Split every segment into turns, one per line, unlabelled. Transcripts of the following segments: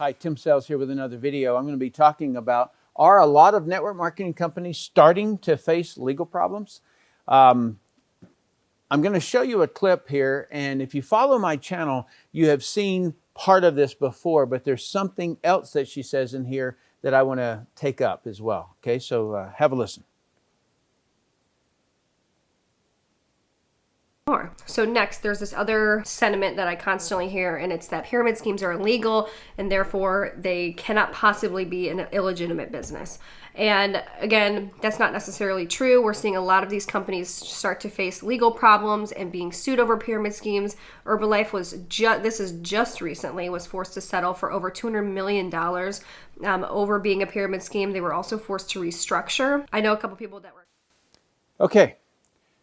Hi, Tim Sells here with another video. I'm going to be talking about, are a lot of network marketing companies starting to face legal problems? I'm going to show you a clip here, and if you follow my channel, you have seen part of this before, but there's something else that she says in here that I want to take up as well. Okay, so have a listen.
So next, there's this other sentiment that I constantly hear, and it's that pyramid schemes are illegal and therefore they cannot possibly be an illegitimate business. And again, that's not necessarily true. We're seeing a lot of these companies start to face legal problems and being sued over pyramid schemes. Herbalife was just recently was forced to settle for over $200 million over being a pyramid scheme. They were also forced to restructure. I know a couple people that were.
Okay,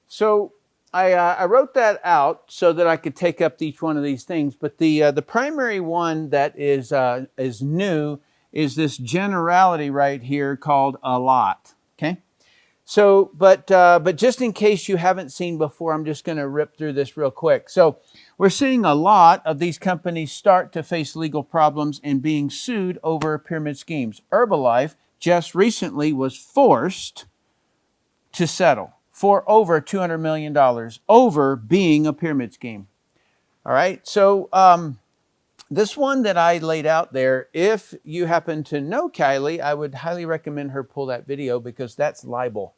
so I wrote that out so that I could take up each one of these things, but the primary one that is new is this generality right here called a lot. Okay, so but just in case you haven't seen before, I'm just going to rip through this real quick. So we're seeing a lot of these companies start to face legal problems and being sued over pyramid schemes. Herbalife just recently was forced to settle for over $200 million over being a pyramid scheme. All right, so this one that I laid out there, if you happen to know Kylie, I would highly recommend her pull that video because that's libel,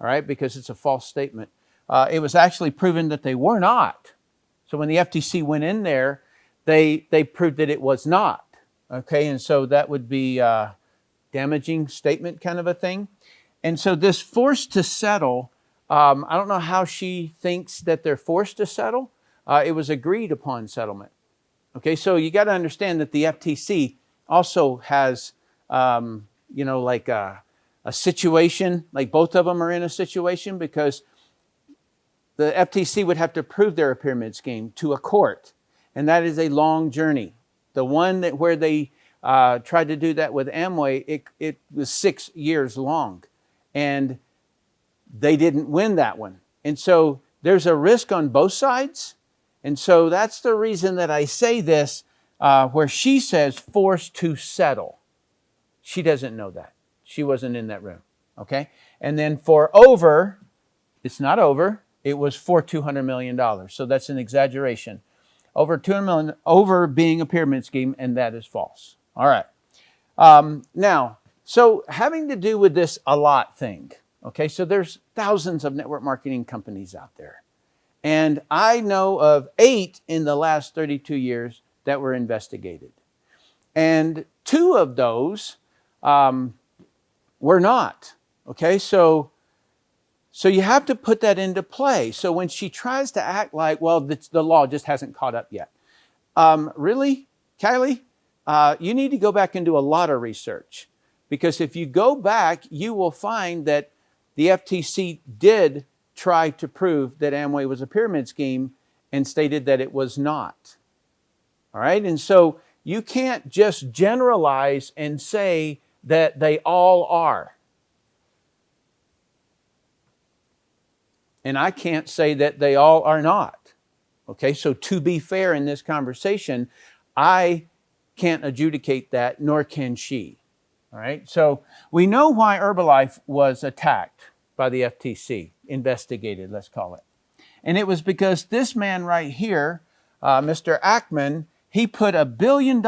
all right, because it's a false statement. It was actually proven that they were not. So when the FTC went in there, they proved that it was not, okay, and so that would be a damaging statement kind of a thing. And so this forced to settle, I don't know how she thinks that they're forced to settle. It was agreed upon settlement. Okay, so you got to understand that the FTC also has, like a situation, like both of them are in a situation because the FTC would have to prove they're a pyramid scheme to a court. And that is a long journey. The one where they tried to do that with Amway, it was 6 years long. And they didn't win that one. And so there's a risk on both sides. And so that's the reason that I say this, where she says forced to settle. She doesn't know that. She wasn't in that room. Okay? And then for over, it's not over. It was for $200 million. So that's an exaggeration. Over $200 million, over being a pyramid scheme, and that is false. All right. Now, so having to do with this a lot thing. Okay, so there's thousands of network marketing companies out there. And I know of 8 in the last 32 years that were investigated. And 2 of those were not. Okay, so you have to put that into play. So when she tries to act like, well, the law just hasn't caught up yet. Really, Kylie? You need to go back and do a lot of research. Because if you go back, you will find that the FTC did try to prove that Amway was a pyramid scheme and stated that it was not. All right, and so you can't just generalize and say that they all are. And I can't say that they all are not. Okay, so to be fair in this conversation, I can't adjudicate that, nor can she. All right, so we know why Herbalife was attacked by the FTC, investigated, let's call it. And it was because this man right here, Mr. Ackman, he put $1 billion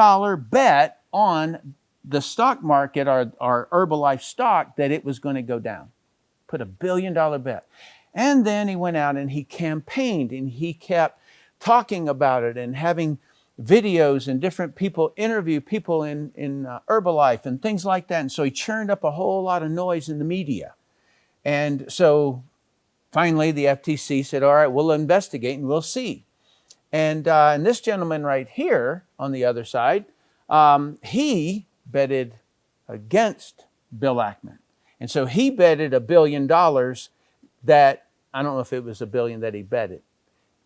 bet on the stock market, our Herbalife stock, that it was going to go down. Put $1 billion bet. And then he went out and he campaigned and he kept talking about it and having videos and different people interview people in Herbalife and things like that. And so he churned up a whole lot of noise in the media. And so finally the FTC said, all right, we'll investigate and we'll see. And this gentleman right here on the other side, he betted against Bill Ackman. And so he betted $1 billion that, I don't know if it was $1 billion that he betted,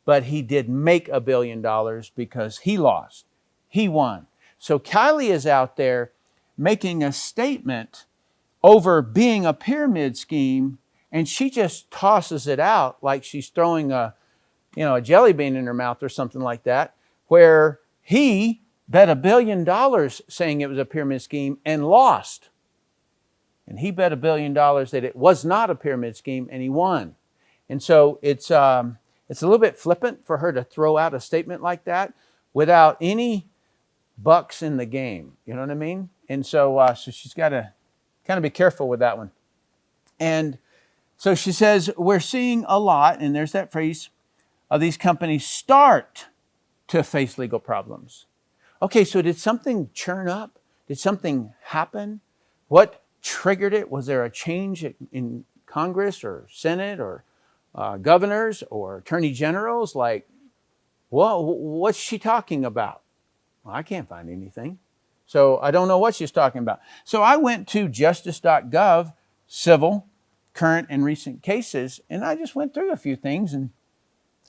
but he did make $1 billion because he lost. He won. So Kylie is out there making a statement over being a pyramid scheme, and she just tosses it out like she's throwing a jelly bean in her mouth or something like that, where he bet $1 billion saying it was a pyramid scheme and lost. And he bet $1 billion that it was not a pyramid scheme, and he won. And so it's a little bit flippant for her to throw out a statement like that without any bucks in the game. You know what I mean? And so she's got to kind of be careful with that one. And so she says, we're seeing a lot, and there's that phrase, of these companies start to face legal problems. Okay, so did something churn up? Did something happen? What triggered it? Was there a change in Congress or Senate or governors or attorney generals? Like, well, what's she talking about? Well, I can't find anything. So I don't know what she's talking about. So I went to justice.gov, civil, current and recent cases, and I just went through a few things, and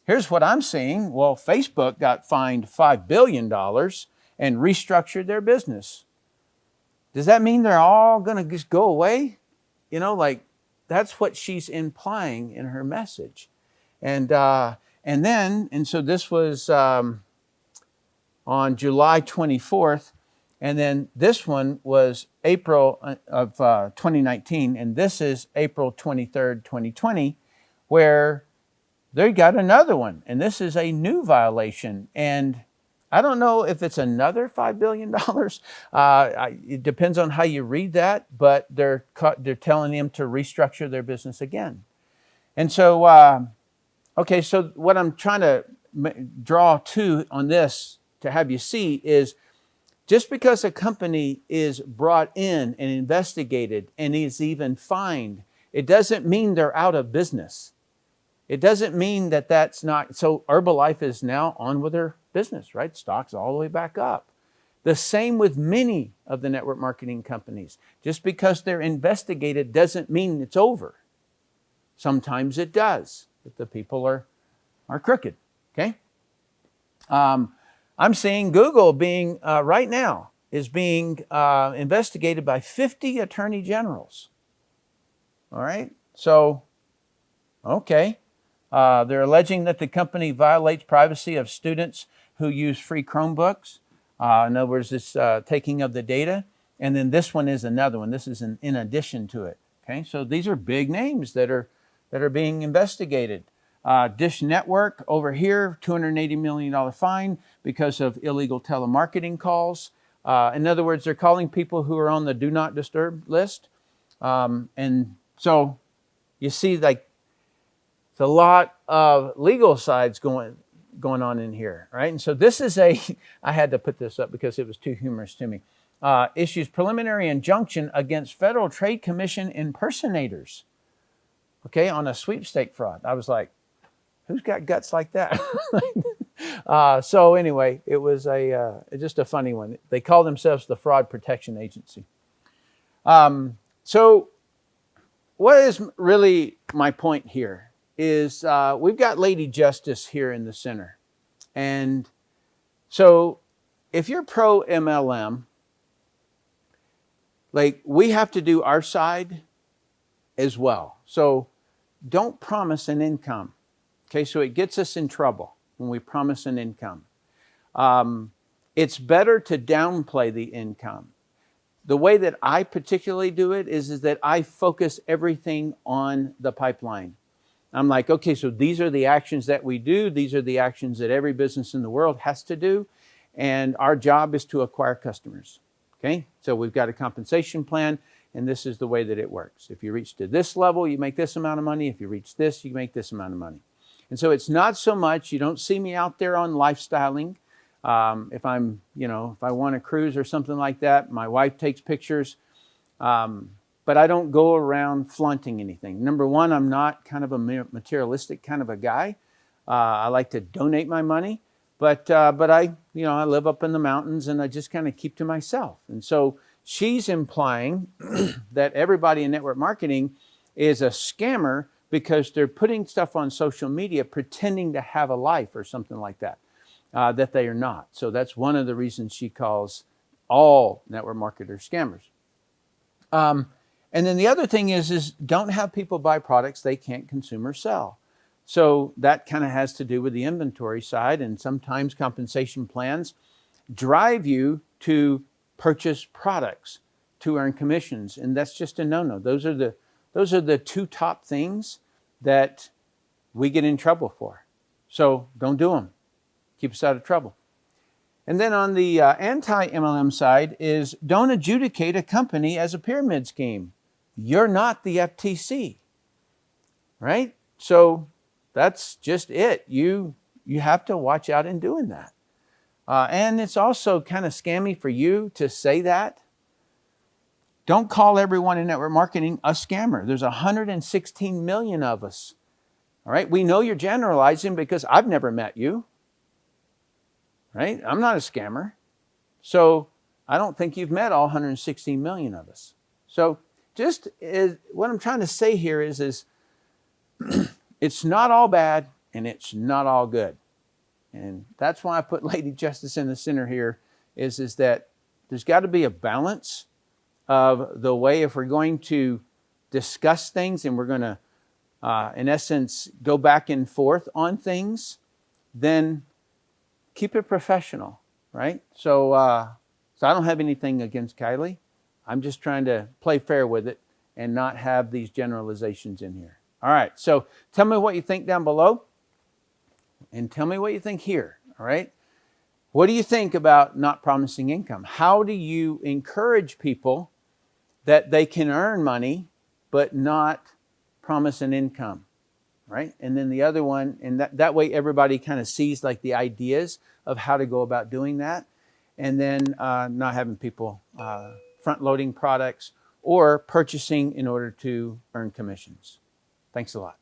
here's what I'm seeing. Well, Facebook got fined $5 billion and restructured their business. Does that mean they're all going to just go away? You know, like that's what she's implying in her message. And so this was on July 24th. And then this one was April of 2019. And this is April 23rd, 2020, where they got another one. And this is a new violation. And I don't know if it's another $5 billion. It depends on how you read that, but they're telling him to restructure their business again. And so, okay, so what I'm trying to draw to on this to have you see is just because a company is brought in and investigated and is even fined, it doesn't mean they're out of business. It doesn't mean that that's not, so Herbalife is now on with their business, right? Stock's all the way back up. The same with many of the network marketing companies. Just because they're investigated doesn't mean it's over. Sometimes it does, if the people are crooked, okay? I'm seeing Google being, right now, is being investigated by 50 attorney generals. All right, so, okay. They're alleging that the company violates privacy of students who use free Chromebooks. In other words, this taking of the data. And then this one is another one. This is in addition to it. Okay, so these are big names that are being investigated. Dish Network over here, $280 million fine because of illegal telemarketing calls. In other words, they're calling people who are on the Do Not Disturb list. And so you see, like, it's a lot of legal sides going on in here, right? And so this is I had to put this up because it was too humorous to me. Issues preliminary injunction against Federal Trade Commission impersonators, okay, on a sweepstake fraud. I was like, who's got guts like that? So anyway, it was just a funny one. They call themselves the Fraud Protection Agency. So what is really my point here is we've got Lady Justice here in the center. And so if you're pro MLM, like, we have to do our side as well. So don't promise an income. Okay, so it gets us in trouble when we promise an income. It's better to downplay the income. The way that I particularly do it is that I focus everything on the pipeline. I'm like, okay, so these are the actions that we do. These are the actions that every business in the world has to do. And our job is to acquire customers. Okay, so we've got a compensation plan, and this is the way that it works. If you reach to this level, you make this amount of money. If you reach this, you make this amount of money. And so it's not so much, you don't see me out there on lifestyling. If I want to cruise or something like that, my wife takes pictures. But I don't go around flaunting anything. Number one, I'm not kind of a materialistic kind of a guy. I like to donate my money, but I live up in the mountains and I just kind of keep to myself. And so she's implying that everybody in network marketing is a scammer because they're putting stuff on social media pretending to have a life or something like that, that they are not. So that's one of the reasons she calls all network marketers scammers. And then the other thing is don't have people buy products they can't consume or sell. So that kind of has to do with the inventory side, and sometimes compensation plans drive you to purchase products to earn commissions, and that's just a no-no. Those are the two top things that we get in trouble for. So don't do them. Keep us out of trouble. And then on the anti-MLM side is don't adjudicate a company as a pyramid scheme. You're not the FTC, right? So that's just it. You have to watch out in doing that. And it's also kind of scammy for you to say that. Don't call everyone in network marketing a scammer. There's 116 million of us. All right, we know you're generalizing because I've never met you. Right? I'm not a scammer. So I don't think you've met all 116 million of us. So what I'm trying to say here is it's not all bad and it's not all good. And that's why I put Lady Justice in the center here is that there's got to be a balance of the way if we're going to discuss things and we're going to, in essence, go back and forth on things, then keep it professional, right? So I don't have anything against Kylie. I'm just trying to play fair with it and not have these generalizations in here. All right, so tell me what you think down below and tell me what you think here, all right? What do you think about not promising income? How do you encourage people that they can earn money but not promise an income, right? And then the other one, and that way everybody kind of sees like the ideas of how to go about doing that, and then not having people front-loading products or purchasing in order to earn commissions. Thanks a lot.